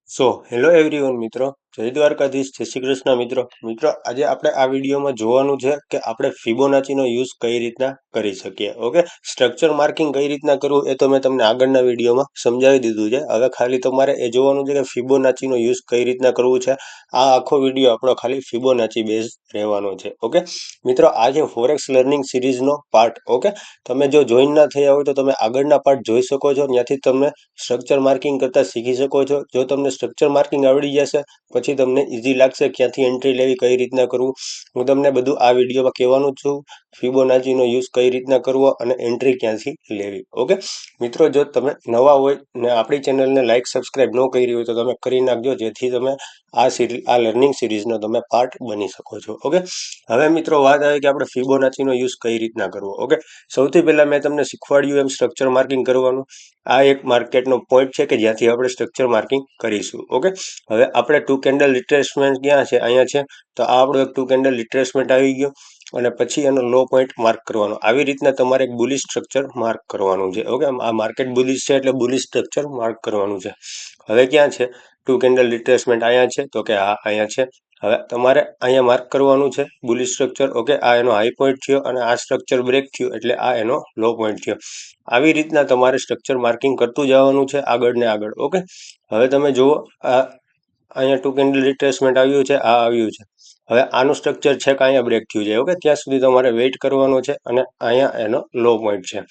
Hello everyone મિત્રો, જય દ્વારકાધીશ, જય શ્રી કૃષ્ણ મિત્રો આજે આપણે આ વિડીયોમાં જોવાનું છે કે આપણે ફિબોનાચીનો યુઝ કઈ રીતના કરી શકીએ. ઓકે, સ્ટ્રક્ચર માર્કિંગ કઈ રીતના કરવું એ તો મેં તમને આગળના વિડીયોમાં સમજાવી દીધું છે. હવે ખાલી તમારે એ જોવાનું છે કે ફિબોનાચીનો યુઝ કઈ રીતના કરવું છે. આ આખો વિડીયો આપણો ખાલી ફિબોનાચી બેઝ રહેવાનો છે. ઓકે મિત્રો, આ છે ફોરેક્સ લર્નિંગ સિરીઝનો પાર્ટ. ઓકે, તમે જો જોઈન ના થયા હોય તો તમે આગળના પાર્ટ જોઈ શકો છો. ત્યાંથી તમે સ્ટ્રક્ચર માર્કિંગ કરતા શીખી શકો છો. જો તમને સ્ટ્રક્ચર માર્કિંગ આવડી જશે પછી તમને ઇઝી લાગશે ક્યાંથી એન્ટ્રી લેવી, કઈ રીતના કરવું. હું તમને બધું આ વિડીયોમાં કહેવાનું છું. ફિબોનાચીનો યુઝ કઈ રીતના કરવો અને એન્ટ્રી ક્યાંથી લેવી. ઓકે મિત્રો, જો તમે નવા હોય ને આપણી ચેનલને લાઈક સબસ્ક્રાઇબ ન કરી હોય તો તમે કરી નાખજો, જેથી તમે આ લર્નિંગ સિરીઝનો તમે પાર્ટ બની શકો છો. ઓકે, હવે મિત્રો વાત આવે કે આપણે ફિબોનાચીનો યુઝ કઈ રીતના કરવો. ઓકે, સૌથી પહેલા મેં તમને શીખવાડ્યું એમ સ્ટ્રક્ચર માર્કિંગ કરવાનું. આ એક માર્કેટનો પોઈન્ટ છે કે જ્યાંથી આપણે સ્ટ્રક્ચર માર્કિંગ કરીશું. ઓકે, હવે આપણે 2 કેન્ડલ રિટ્રેસમેન્ટ ક્યાં છે? અહીંયા છે. તો આ આપણો એક 2 કેન્ડલ રિટ્રેસમેન્ટ આવી ગયો અને પછી એનો લો પોઈન્ટ માર્ક કરવાનો. આવી રીતના તમારે એક બુલિશ સ્ટ્રક્ચર માર્ક કરવાનું છે. ઓકે, આ માર્કેટ બુલિશ છે એટલે બુલિશ સ્ટ્રક્ચર માર્ક કરવાનું છે. હવે ક્યાં છે 2 કેન્ડલ રિટ્રેસમેન્ટ? અહીંયા છે. તો કે હા, અહીંયા છે. હવે તમારે અહીંયા માર્ક કરવાનું છે બુલિશ સ્ટ્રક્ચર. ઓકે, આ એનો હાઈ પોઈન્ટ થયો અને આ સ્ટ્રક્ચર બ્રેક થયું એટલે આ એનો લો પોઈન્ટ થયો. આવી રીતના તમારે સ્ટ્રક્ચર માર્કિંગ કરતું જવાનું છે આગળ ને આગળ. ઓકે, હવે તમે જુઓ, આ અહીંયા 2 કેન્ડલ રિટ્રેસમેન્ટ આવ્યું છે, આ આવ્યું છે. હવે આનું સ્ટ્રક્ચર છે કે અહીંયા બ્રેક થયું છે. ઓકે, ત્યાં સુધી તમારે વેઇટ કરવાનો છે અને અહીંયા એનો લો પોઈન્ટ છે.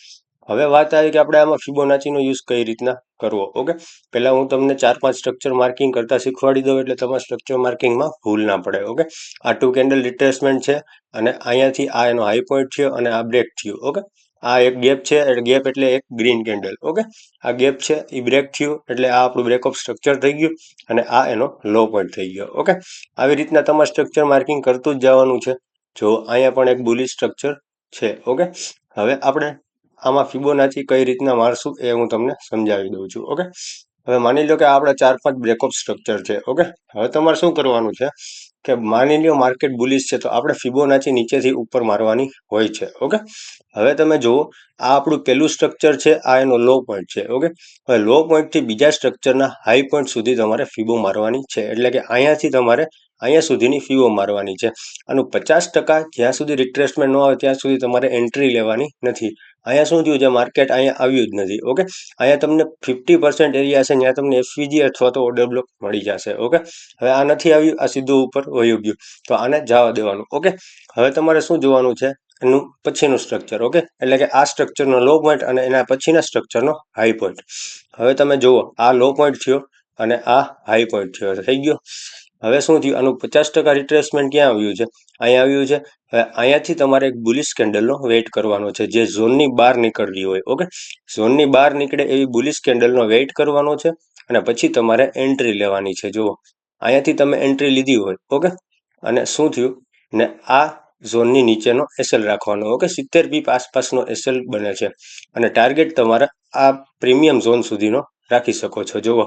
હવે વાત આવી કે આપણે આમાં ફિબોનાચીનો યુઝ કઈ રીતના કરવો. ઓકે, પહેલા હું તમને 4-5 સ્ટ્રક્ચર માર્કિંગ કરતા શીખવાડી દઉં એટલે તમારે સ્ટ્રક્ચર માર્કિંગમાં ભૂલ ના પડે. ઓકે, આ 2 કેન્ડલ રિટ્રેસમેન્ટ છે અને અહીંયાથી આ એનો હાઈ પોઈન્ટ થયો અને આ બ્રેક થયું. ઓકે, આ એક ગેપ છે, ગેપ એટલે એક ગ્રીન કેન્ડલ. ઓકે, આ ગેપ છે એ બ્રેક થયું એટલે આ આપણું બ્રેકઅપ સ્ટ્રક્ચર થઈ ગયું અને આ એનો લો પોઈન્ટ થઈ ગયો. ઓકે, આવી રીતના તમારે સ્ટ્રક્ચર માર્કિંગ કરતું જ જવાનું છે. જો અહીંયા પણ એક બુલિશ સ્ટ્રક્ચર છે. ઓકે, હવે આપણે આમાં ફિબોનાચી કઈ રીતના મારશું એ હું તમને સમજાવી દઉં છું. ઓકે, હવે માની લો કે આપણા 4-5 બ્રેકઅપ સ્ટ્રક્ચર છે. ઓકે, હવે તમારે શું કરવાનું છે કે માની લો માર્કેટ બુલિશ છે તો આપણે ફિબોનાચી નીચેથી ઉપર મારવાની હોય છે. ઓકે, હવે તમે જુઓ, આ આપણું પહેલું સ્ટ્રક્ચર છે, આ એનો લો પોઈન્ટ છે. ઓકે, હવે લો પોઈન્ટથી બીજા સ્ટ્રક્ચરના હાઈ પોઈન્ટ સુધી તમારે ફિબો મારવાની છે. એટલે કે અહીંયાથી તમારે અહીંયા સુધીની ફિબો મારવાની છે. આનું 50% જ્યાં સુધી રિટ્રેસમેન્ટ ન આવે ત્યાં સુધી તમારે એન્ટ્રી લેવાની નથી. અહીંયા શું થયું છે, માર્કેટ અહીંયા આવ્યું જ નથી. ઓકે, અહીંયા તમને 50% એરિયા છે ત્યાં તમને એફવીજી અથવા તો ઓર્ડર બ્લોક મળી જશે. ઓકે, હવે આ નથી આવ્યું, આ સીધું ઉપર વયું ગયું તો આને જવા દેવાનું. ઓકે, હવે તમારે શું જોવાનું છે, એનું પછીનું સ્ટ્રક્ચર. ઓકે, એટલે કે આ સ્ટ્રક્ચરનો લો પોઈન્ટ અને એના પછીના સ્ટ્રક્ચરનો હાઈ પોઈન્ટ. હવે તમે જુઓ, આ લો પોઈન્ટ થયો અને આ હાઈ પોઈન્ટ થયો, થઈ ગયો. હવે શું થયું, આનું 50% રિટ્રેસમેન્ટ ક્યાં આવ્યું છે? અહીંયા આવ્યું છે. હવે અહીંયાથી તમારે એક બુલિશ કેન્ડલનો વેઇટ કરવાનો છે, જે ઝોનની બહાર નીકળવી હોય. ઓકે, ઝોનની બહાર નીકળે એવી બુલિશ કેન્ડલનો વેઇટ કરવાનો છે અને પછી તમારે એન્ટ્રી લેવાની છે. જુઓ, અહીંયાથી તમે એન્ટ્રી લીધી હોય. ઓકે, અને શું થયું ને આ ઝોનની નીચેનો એસએલ રાખવાનો. ઓકે, 70 પીપ આસપાસનો એસએલ બને છે અને ટાર્ગેટ તમારા આ પ્રીમિયમ ઝોન સુધીનો રાખી શકો છો. જુઓ,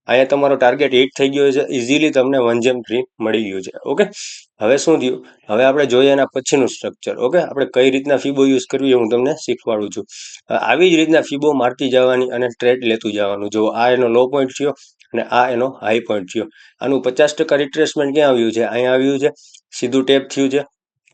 અહીંયા તમારો ટાર્ગેટ હિટ થઈ ગયો છે, ઇઝીલી તમને 1/3 મળી ગયું છે. ઓકે, હવે શું થયું, હવે આપણે જોઈએ એના પછીનું સ્ટ્રક્ચર. ઓકે, આપણે કઈ રીતના ફીબો યુઝ કરવી એ હું તમને શીખવાડું છું. આવી જ રીતના ફીબો મારતી જવાની અને ટ્રેડ લેતું જવાનું. જો આ એનો લો પોઈન્ટ થયો અને આ એનો હાઈ પોઈન્ટ થયો. આનું 50% રિટ્રેસમેન્ટ ક્યાં આવ્યું છે? અહીંયા આવ્યું છે, સીધું ટેપ થયું છે.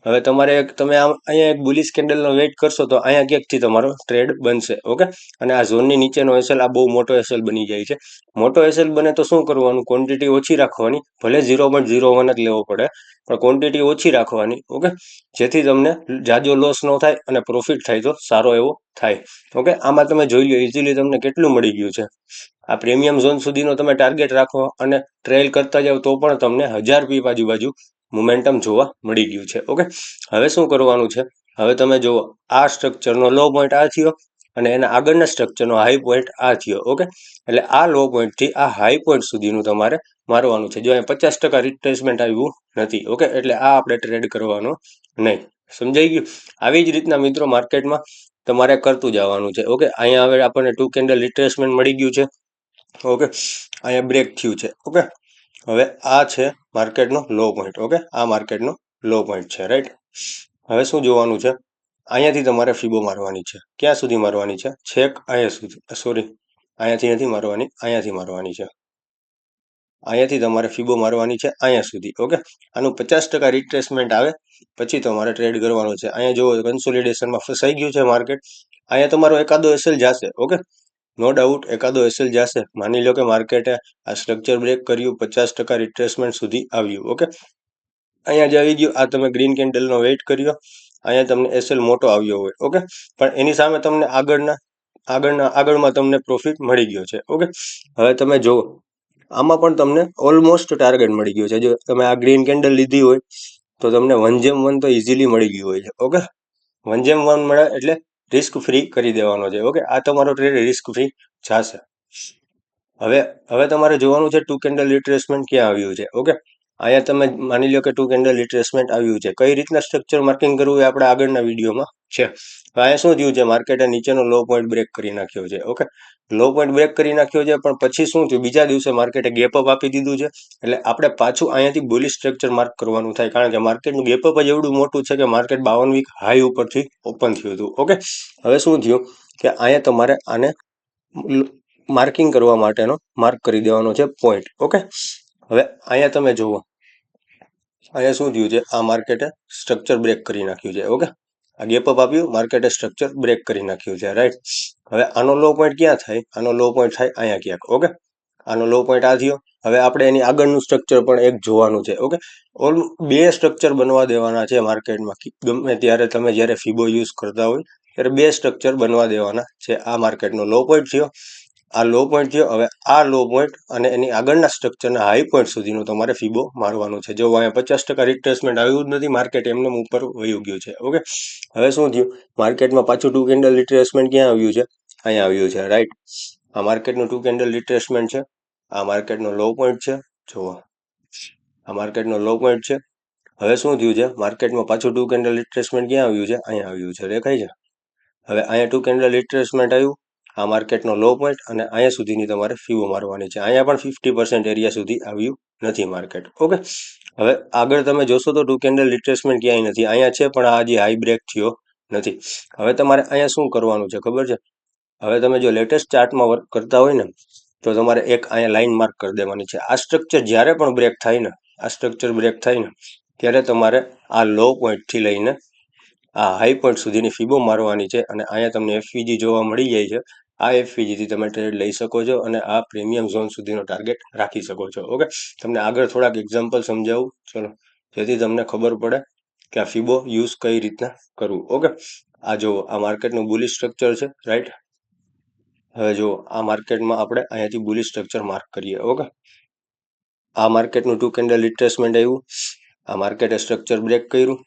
હવે તમારે તમે અહીંયા એક બુલિશ કેન્ડલનો વેઇટ કરશો તો અહીંયા ક્યાંકથી તમારો ટ્રેડ બનશે. ઓકે, અને આ ઝોનની નીચેનો એસએલ આ બહુ મોટો એસએલ બની જાય છે. મોટો એસએલ બને તો શું કરવાનું, ક્વોન્ટિટી ઓછી રાખવાની. ભલે 0.01 જ લેવો પડે પણ ક્વોન્ટિટી ઓછી રાખવાની. ઓકે, જેથી તમને જાજો લોસ ન થાય અને પ્રોફિટ થાય તો સારો એવો થાય. ઓકે, આમાં તમે જોઈ લો ઇઝીલી તમને કેટલું મળી ગયું છે. આ પ્રીમિયમ ઝોન સુધીનો તમે ટાર્ગેટ રાખો અને ટ્રેલ કરતા જાઓ તો પણ તમને 1000 પીપ આજુબાજુ મોમેન્ટમ જોવા મળી ગયું છે. ઓકે, હવે શું કરવાનું છે, હવે તમે જુઓ, આ સ્ટ્રક્ચરનો લો પોઈન્ટ આ થયો અને એના આગળના સ્ટ્રક્ચરનો હાઈ પોઈન્ટ આ થયો. ઓકે, એટલે આ લો પોઈન્ટથી આ હાઈ પોઈન્ટ સુધીનું તમારે મારવાનું છે. જો અહીંયા 50% રિટ્રેસમેન્ટ આવ્યું નથી. ઓકે, એટલે આ આપણે ટ્રેડ કરવાનો નહીં. સમજાઈ ગયું? આવી જ રીતના મિત્રો માર્કેટમાં તમારે કરતું જવાનું છે. ઓકે, અહીંયા હવે આપણને 2 કેન્ડલ રિટ્રેસમેન્ટ મળી ગયું છે. ઓકે, અહીંયા બ્રેક થયું છે. ઓકે, હવે આ છે માર્કેટનો લો પોઈન્ટ. ઓકે, આ માર્કેટનો લો પોઈન્ટ છે. રાઈટ, હવે શું જોવાનું છે, અહીંયાથી તમારે ફીબો મારવાની છે. ક્યાં સુધી મારવાની છે? છેક અહીંયા સુધી. સોરી, અહીંયાથી નથી મારવાની, અહીંયાથી મારવાની છે. અહીંયાથી તમારે ફીબો મારવાની છે અહીંયા સુધી. ઓકે, આનું 50% રિટ્રેસમેન્ટ આવે પછી તમારે ટ્રેડ કરવાનો છે. અહીંયા જો કન્સોલિડેશનમાં ફસાઈ ગયું છે માર્કેટ, અહીંયા તમારો એકાદો એસએલ જશે. ઓકે, નો ડાઉટ એકાદો એસએલ જશે. માની લો કે માર્કેટે આ સ્ટ્રક્ચર બ્રેક કર્યું, 50% રિટ્રેસમેન્ટ સુધી આવ્યું. ઓકે, અહીંયા જ આવી ગયું. આ તમે ગ્રીન કેન્ડલનો વેઇટ કર્યો, અહીંયા તમને એસએલ મોટો આવ્યો હોય. ઓકે, પણ એની સામે તમને આગળમાં તમને પ્રોફિટ મળી ગયો છે. ઓકે, હવે તમે જુઓ આમાં પણ તમને ઓલમોસ્ટ ટાર્ગેટ મળી ગયો છે. જો તમે આ ગ્રીન કેન્ડલ લીધી હોય તો તમને 1/1 તો ઇઝીલી મળી ગયું હોય છે. ઓકે, 1/1 મળે એટલે રિસ્ક ફ્રી કરી દેવાનો છે. ઓકે, આ તમારો ટ્રેડ રિસ્ક ફ્રી જશે. હવે તમારે જોવાનું છે 2 કેન્ડલ રિટ્રેસમેન્ટ ક્યાં આવ્યું છે. ઓકે, અહીંયા તમે માની લો કે 2 કેન્ડલ રિટ્રેસમેન્ટ આવ્યું છે. કઈ રીતના સ્ટ્રક્ચર માર્કિંગ કરવું એ આપણે આગળના વિડીયોમાં છે. અહીંયા શું થયું છે, માર્કેટે નીચેનો લો પોઈન્ટ બ્રેક કરી નાખ્યો છે. ઓકે, લો પોઈન્ટ બ્રેક કરી નાખ્યો છે, પણ પછી શું થયું, બીજા દિવસે માર્કેટે ગેપ અપ આપી દીધું છે. એટલે આપણે પાછું અહીંયાથી બુલિશ સ્ટ્રક્ચર માર્ક કરવાનું થાય, કારણ કે માર્કેટનું ગેપ અપ જ એવડું મોટું છે કે માર્કેટ 52 વીક હાઈ ઉપરથી ઓપન થયું હતું. ઓકે, હવે શું થયું કે અહીંયા તમારે આને માર્કિંગ કરવા માટેનો માર્ક કરી દેવાનો છે પોઈન્ટ. ઓકે, હવે અહીંયા તમે જુઓ અહીંયા શું થયું છે, આ માર્કેટે સ્ટ્રક્ચર બ્રેક કરી નાખ્યું છે. ઓકે, આ ગેપ અપ આપ્યું, માર્કેટે સ્ટ્રક્ચર બ્રેક કરી નાખ્યું છે. રાઈટ, હવે આનો લો પોઈન્ટ ક્યાં થાય, આનો લો પોઈન્ટ થાય અહીંયા ક્યાંક. ઓકે, આનો લો પોઈન્ટ આ થયો. હવે આપણે એની આગળનું સ્ટ્રક્ચર પણ એક જોવાનું છે. ઓકે, બે સ્ટ્રક્ચર બનવા દેવાના છે માર્કેટમાં. ગમે ત્યારે તમે જ્યારે ફીબો યુઝ કરતા હોય ત્યારે બે સ્ટ્રક્ચર બનવા દેવાના છે. આ માર્કેટનો લો પોઈન્ટ થયો, આ લો પોઈન્ટ થયો. હવે આ લો પોઈન્ટ અને એની આગળના સ્ટ્રક્ચરના હાઈ પોઈન્ટ સુધીનો તમારે ફીબો મારવાનું છે. જો અહીંયા 50% રિટ્રેસમેન્ટ આવ્યું જ નથી, માર્કેટ એમને ઉપર વયું ગયું છે. ઓકે, હવે શું થયું, માર્કેટમાં પાછું 2 કેન્ડલ રિટ્રેસમેન્ટ ક્યાં આવ્યું છે, અહીંયા આવ્યું છે. રાઈટ, આ માર્કેટનું 2 કેન્ડલ રિટ્રેસમેન્ટ છે. આ માર્કેટનો લો પોઈન્ટ છે. જુઓ, આ માર્કેટનો લો પોઈન્ટ છે. હવે શું થયું છે, માર્કેટમાં પાછું 2 કેન્ડલ રિટ્રેસમેન્ટ ક્યાં આવ્યું છે, અહીંયા આવ્યું છે. દેખાય છે. હવે અહીંયા 2 કેન્ડલ રિટ્રેસમેન્ટ આવ્યું, આ માર્કેટનો લો પોઈન્ટ અને અહીંયા સુધીની તમારે ફીબો મારવાની છે. અહીંયા પણ 50% એરિયા સુધી આવ્યું નથી માર્કેટ. ઓકે, હવે આગળ તમે જોશો તો 2 કેન્ડલ રિટ્રેસમેન્ટ ક્યાંય નથી. અહીંયા છે પણ આ હજી હાઈ બ્રેક થયો નથી. હવે તમારે અહીંયા શું કરવાનું છે ખબર છે, હવે તમે જો લેટેસ્ટ ચાર્ટમાં વર્ક કરતા હોય ને તો તમારે એક અહીંયા લાઈન માર્ક કરી દેવાની છે. આ સ્ટ્રક્ચર જ્યારે પણ બ્રેક થાય ને, આ સ્ટ્રક્ચર બ્રેક થાય ને ત્યારે તમારે આ લો પોઈન્ટથી લઈને આ હાઈ પોઈન્ટ સુધીની ફીબો મારવાની છે. અને અહીંયા તમને એફવીજી જોવા મળી જાય છે. આ એફવીજીથી તમે ટ્રેડ લઈ શકો છો અને આ પ્રીમિયમ ઝોન સુધીનો ટાર્ગેટ રાખી શકો છો. ઓકે, તમને આગળ થોડાક એક્ઝામ્પલ સમજાવું ચલો, જેથી તમને ખબર પડે કે આ ફીબો યુઝ કઈ રીતના કરવું. ઓકે, આ જુઓ, આ માર્કેટનું બુલિશ સ્ટ્રક્ચર છે. રાઈટ, હવે જુઓ આ માર્કેટમાં આપણે અહીંયાથી બુલિશ સ્ટ્રક્ચર માર્ક કરીએ. ઓકે, આ માર્કેટનું 2 કેન્ડલ રિટ્રેસમેન્ટ આવ્યું, આ માર્કેટે સ્ટ્રક્ચર બ્રેક કર્યું.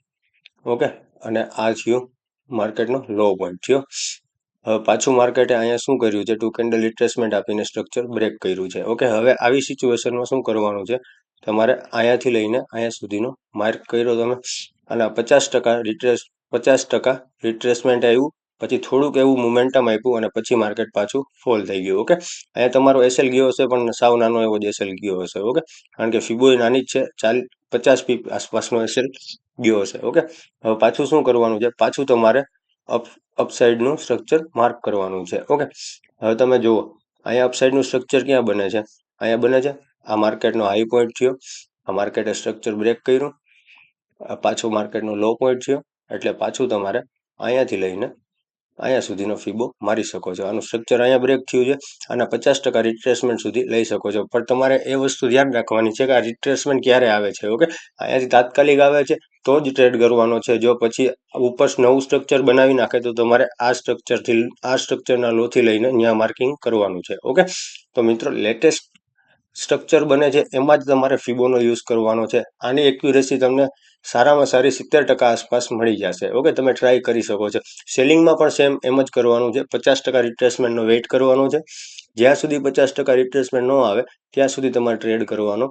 ઓકે, અને આ થયું માર્કેટનો લો પોઈન્ટ થયો. હવે પાછું માર્કેટે અહીંયા શું કર્યું છે, 2 કેન્ડલ રિટ્રેસમેન્ટ આપીને સ્ટ્રક્ચર બ્રેક કર્યું છે. ઓકે, હવે આવી સિચ્યુએશનમાં શું કરવાનું છે, તમારે અહીંયાથી લઈને અહીંયા સુધીનો માર્ક કર્યો તમે, અને 50% રિટ્રેસમેન્ટ આવ્યું, પછી થોડુંક એવું મોમેન્ટમ આપ્યું અને પછી માર્કેટ પાછું ફોલ થઈ ગયું. ઓકે, અહીંયા તમારો એસએલ ગયો હશે પણ સાવ નાનો એવો જ એસએલ ગયો હશે. ઓકે, કારણ કે ફીબો નાની જ છે, 50 પીપ આસપાસનો એસએલ ગયો હશે. ઓકે, હવે પાછું શું કરવાનું છે, પાછું તમારે અપસાઇડનું સ્ટ્રક્ચર માર્ક કરવાનું છે. ઓકે, હવે તમે જુઓ અહીંયા અપસાઇડનું સ્ટ્રક્ચર ક્યાં બને છે, અહીંયા બને છે. આ માર્કેટનો હાઈ પોઈન્ટ થયો, આ માર્કેટે સ્ટ્રક્ચર બ્રેક કર્યું, પાછું માર્કેટનો લો પોઈન્ટ થયો, એટલે પાછું તમારે અહીંયાથી લઈને અહીંયા સુધીનો ફીબો મારી શકો છો. આનું સ્ટ્રક્ચર અહીંયા બ્રેક થયું છે, અને 50% રિટ્રેસમેન્ટ સુધી લઈ શકો છો. પણ તમારે એ વસ્તુ ધ્યાન રાખવાની છે કે આ રિટ્રેસમેન્ટ ક્યારે આવે છે. ઓકે, અહીંયાથી તાત્કાલિક આવે છે તો જ ટ્રેડ કરવાનો છે. જો પછી ઉપર નવું સ્ટ્રક્ચર બનાવી નાખે તો તમારે આ સ્ટ્રક્ચરના લોથી લઈને અહીંયા માર્કિંગ કરવાનું છે. ઓકે, તો મિત્રો લેટેસ્ટ સ્ટ્રક્ચર બને છે એમાં જ તમારે ફીબોનો યુઝ કરવાનો છે. આની એક્યુરેસી તમને સારામાં સારી 70% આસપાસ મળી જશે. ઓકે, તમે ટ્રાય કરી શકો છો. સેલિંગમાં પણ સેમ એમ જ કરવાનું છે, 50% રિટ્રેસમેન્ટનો વેઇટ કરવાનો છે. જ્યાં સુધી 50% રિટ્રેસમેન્ટ ન આવે ત્યાં સુધી તમારે ટ્રેડ કરવાનો.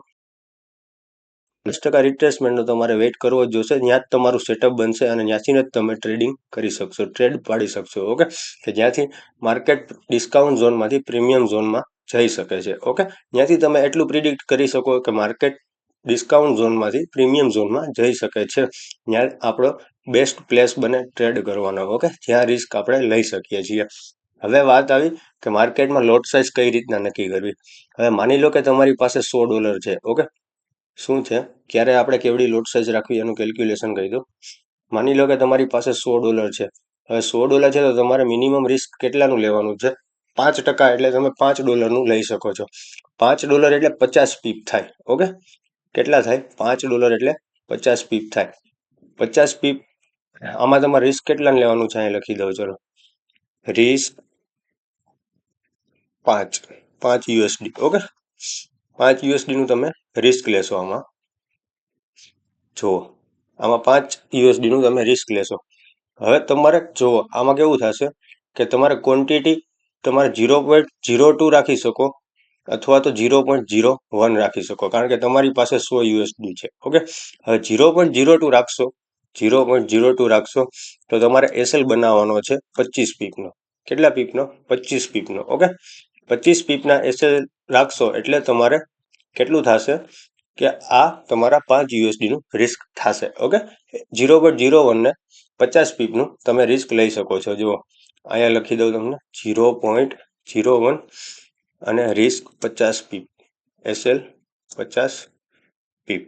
50% રિટ્રેસમેન્ટનો તમારે વેઇટ કરવો જ જોશે. ત્યાં જ તમારું સેટઅપ બનશે અને ત્યાંથી જ તમે ટ્રેડિંગ કરી શકશો, ટ્રેડ પાડી શકશો. ઓકે, કે જ્યાંથી માર્કેટ ડિસ્કાઉન્ટ ઝોનમાંથી પ્રીમિયમ ઝોનમાં જઈ શકે છે. ઓકે, ત્યાંથી તમે એટલું પ્રિડિક્ટ કરી શકો કે માર્કેટ ડિસ્કાઉન્ટ ઝોનમાંથી પ્રીમિયમ ઝોનમાં જઈ શકે છે. ત્યાં આપણો બેસ્ટ પ્લેસ બને ટ્રેડ કરવાનો. ઓકે, જ્યાં રિસ્ક આપણે લઈ શકીએ છીએ. હવે વાત આવી કે માર્કેટમાં લોટ સાઇઝ કઈ રીતના નક્કી કરવી. હવે માની લો કે તમારી પાસે $100 છે. ઓકે, શું છે, ક્યારે આપણે કેવડી લોટ સાઇઝ રાખવી એનું કેલ્ક્યુલેશન કહી દો. માની લો કે તમારી પાસે $100 છે. હવે $100 છે તો તમારે મિનિમમ રિસ્ક કેટલાનું લેવાનું છે? 5%, એટલે તમે $5 લઈ શકો છો. $5 એટલે 50 પીપ થાય. ઓકે, કેટલા થાય? $5 એટલે 50 પીપ થાય. 50 પીપ. આમાં તમારે રિસ્ક કેટલાનું લેવાનું છે અહીં લખી દઉં. ચલો, રિસ્ક 5 USD. ઓકે, 5 USD નું તમે રિસ્ક લેશો. આમાં જુઓ, આમાં 5 USD નું તમે રિસ્ક લેશો. હવે તમારે જુઓ આમાં કેવું થશે કે તમારે ક્વોન્ટિટી તમારે 0.02 રાખી શકો અથવા તો 0.01 રાખી શકો, કારણ કે તમારી પાસે 100 USD છે. ઓકે, હવે 0.02 રાખશો, 0.02 રાખશો તો તમારે એસએલ બનાવવાનો છે 25 પીપનો. કેટલા પીપનો? 25 પીપનો. ઓકે, 25 પીપના એસએલ રાખશો એટલે તમારે કેટલું થશે કે આ તમારા 5 USD નું રિસ્ક થશે. ઓકે, 0.01 ને 50 પીપનું તમે રિસ્ક લઈ શકો છો. જુઓ અહીંયા લખી દઉં તમને, 0.01 અને રિસ્ક 50 પીપ, એસએલ 50 પીપ.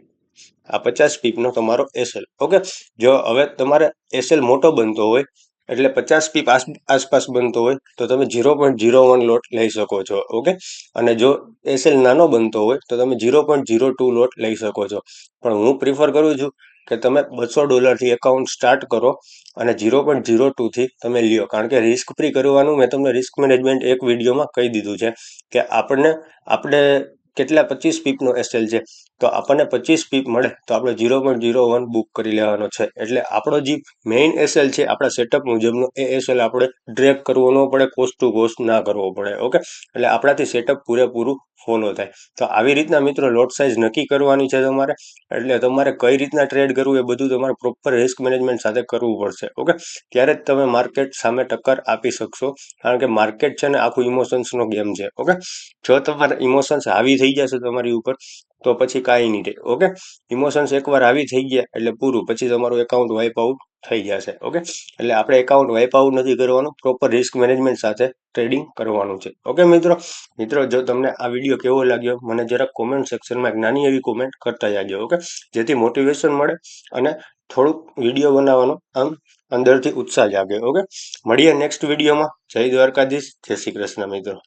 આ 50 પીપનો તમારો એસએલ. ઓકે, જો હવે તમારે એસએલ મોટો બનતો હોય એટલે 50 પીપ આસપાસ બનતો હોય તો તમે 0.01 લોટ લઈ શકો છો. ઓકે, અને જો એસએલ નાનો બનતો હોય તો તમે 0.02 લોટ લઈ શકો છો. પણ હું પ્રિફર કરું છું કે તમે $200 થી એકાઉન્ટ સ્ટાર્ટ કરો અને 0.02 થી તમે લ્યો, કારણ કે રિસ્ક ફ્રી કરવાનું મેં તમને રિસ્ક મેનેજમેન્ટ એક વિડીયોમાં કહી દીધું છે કે આપણે કેટલા 25 પીપનો એસએલ છે તો આપણને 25 પીપ મળે તો આપણે 0.01 બુક કરી લેવાનો છે. એટલે આપણો જે મેઇન એસએલ છે આપણા સેટઅપ મુજબનો, એ એસએલ આપણે ડ્રેગ કરવો ન પડે, કોસ્ટ ટુ કોસ્ટ ના કરવો પડે. ઓકે, એટલે આપણાથી સેટઅપ પૂરેપૂરું ફોલો થાય. તો આવી રીતના મિત્રો લોટ સાઇઝ નક્કી કરવાની છે તમારે. એટલે તમારે કઈ રીતના ટ્રેડ કરવું એ બધું તમારે પ્રોપર રિસ્ક મેનેજમેન્ટ સાથે કરવું પડશે. ઓકે, ત્યારે જ તમે માર્કેટ સામે ટક્કર આપી શકશો, કારણ કે માર્કેટ છે ને આખું ઇમોશન્સનો ગેમ છે. ઓકે, જો તમારા ઇમોશન્સ હાવી થઈ જશે તમારી ઉપર તો પછી કાંઈ નહીં થાય. ઓકે, ઇમોશન્સ એકવાર હાવી થઈ ગયા એટલે પૂરું, પછી તમારું એકાઉન્ટ વાઇપ આઉટ થઈ જશે. ઓકે, એટલે આપણે એકાઉન્ટ વાઇપ આઉટ નથી કરવાનું, પ્રોપર રિસ્ક મેનેજમેન્ટ સાથે ટ્રેડિંગ કરવાનું છે. ઓકે મિત્રો, જો તમને આ વિડીયો કેવો લાગ્યો મને જરાક કોમેન્ટ સેક્શનમાં એક નાની એવી કોમેન્ટ કરતા જાજો. ઓકે, જેથી મોટિવેશન મળે અને થોડુંક વિડીયો બનાવવાનો આમ અંદરથી ઉત્સાહ જાગે. ઓકે, મળીએ નેક્સ્ટ વિડીયોમાં. જય દ્વારકાધીશ, જય શ્રી કૃષ્ણ મિત્રો.